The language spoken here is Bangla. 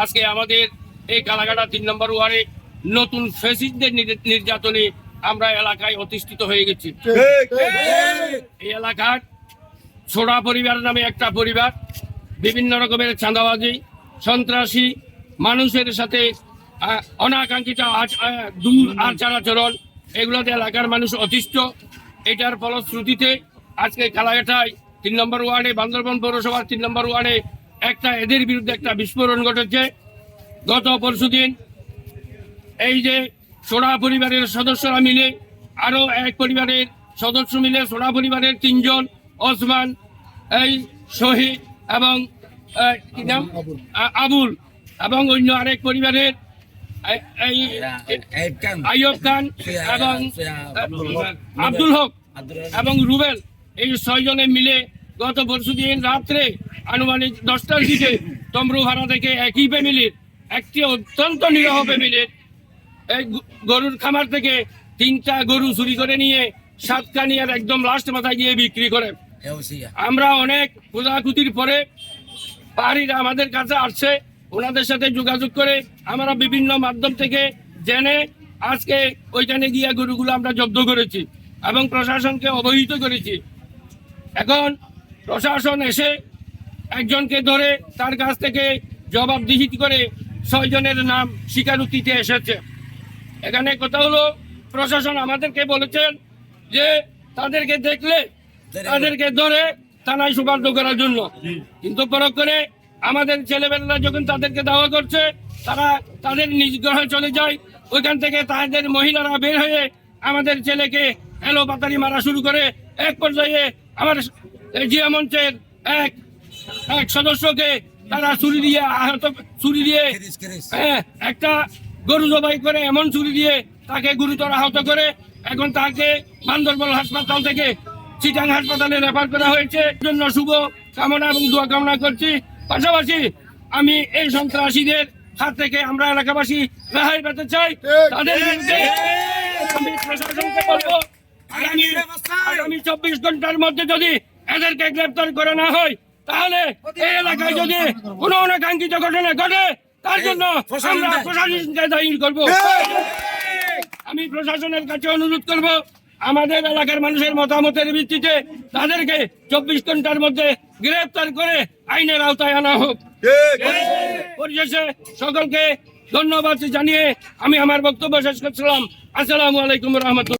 আজকে আমাদের এই কালাকাটা ৩ নম্বর ওয়ার্ডে নতুন ফ্যাসিস্টদের নির্যাতনে আমরা এলাকায় অতিষ্ঠিত হয়ে গেছি। এই এলাকার ছোড়া পরিবার নামে একটা পরিবার বিভিন্ন রকমের চাঁদাবাজি, সন্ত্রাসী, মানুষের সাথে অনাকাঙ্ক্ষিত আচার-আচরণ, এগুলোতে এলাকার মানুষ অতিষ্ঠ। এটার ফলশ্রুতিতে আজকে কালাকাটায় ৩ নম্বর ওয়ার্ডে, বান্দরবান পৌরসভার ৩ নম্বর ওয়ার্ডে এদের বিরুদ্ধে একটা বিস্ফোরণ ঘটেছে। গত পরশুদিন এই যে সোড়া পরিবারের সদস্যরা মিলে, আরো এক পরিবারের সদস্য মিলে, সোড়া পরিবারের ৩ জন, ওসমান, এই শহীদ এবং কি নাম আবুল, এবং অন্য আরেক পরিবারের এই আইয়ুব খান এবং আব্দুল হক এবং রুবেল, এই 6 জনে মিলে গত পরশুদিন রাত্রে আনুমানিক 10টার দিকে তমরুভাড়া থেকে একই ফ্যামিলির একটি অত্যন্ত নিরহ ফ্যামিলির এই গরুর খামার থেকে 3টা গরু চুরি করে নিয়ে সাতকানিয়ার একদম লাস্ট মাথায় গিয়ে বিক্রি করে। আমরা অনেক খোঁজাখুঁজির পরে পাহাড়িরা আমাদের কাছে আসছে, ওনাদের সাথে যোগাযোগ করে আমরা বিভিন্ন মাধ্যম থেকে জেনে আজকে ওইখানে গিয়ে গরুগুলো আমরা জব্দ করেছি এবং প্রশাসনকে অবহিত করেছি। এখন প্রশাসন এসে একজনকে ধরে তার কাছ থেকে জবাবদিহি করে 6 জনের নাম স্বীকারোক্তিতে এসেছে। এখানে কথা হলো, প্রশাসন আমাদেরকে বলেছেন যে তাদেরকে দেখলে তাদেরকে ধরে থানায় সুপার্দ করার জন্য, কিন্তু পরক্ষণে আমাদের ছেলেবেলা যখন তাদেরকে দাওয়া করছে, তারা তাদের নিজ গ্রহে চলে যায়। ওইখান থেকে তাদের মহিলারা বের হয়ে আমাদের ছেলেকে এলো পাতারি মারা শুরু করে। এক পর্যায়ে আমার জিয়া মঞ্চের এক সদস্যকে তারা ছুরি দিয়ে একটা গরু জবাই করে এমন ছুরি দিয়ে তাকে গুরুতর আহত করে। এখন তাকে বান্দরবান হাসপাতাল থেকে চিটাং হাসপাতালে রেফার করা হয়েছে। জন্য শুভ কামনা এবং দোয়া কামনা করছি। পাশাপাশি আমি এই সন্ত্রাসীদের হাত থেকে আমরা এলাকাবাসী রেহাই পেতে চাই। তাদের বিরুদ্ধে আমি প্রশাসনকে বলবো, আগামী 24 ঘন্টার মধ্যে যদি এদেরকে গ্রেপ্তার করে না হয়, তাহলে এই এলাকায় যদি কোনো অনাকাঙ্ক্ষিত ঘটনা ঘটে, তার জন্য আমরা প্রশাসনকে দায়ী করবো। আমি প্রশাসনের কাছে অনুরোধ করব, আমাদের এলাকার মানুষের মতামতের ভিত্তিতে তাদেরকে 24 ঘন্টার মধ্যে গ্রেফতার করে আইনের আওতায় আনা হোক। পরিশেষে সকলকে ধন্যবাদ জানিয়ে আমি আমার বক্তব্য শেষ করছিলাম। আসসালামু আলাইকুম রহমতুল্লাহ।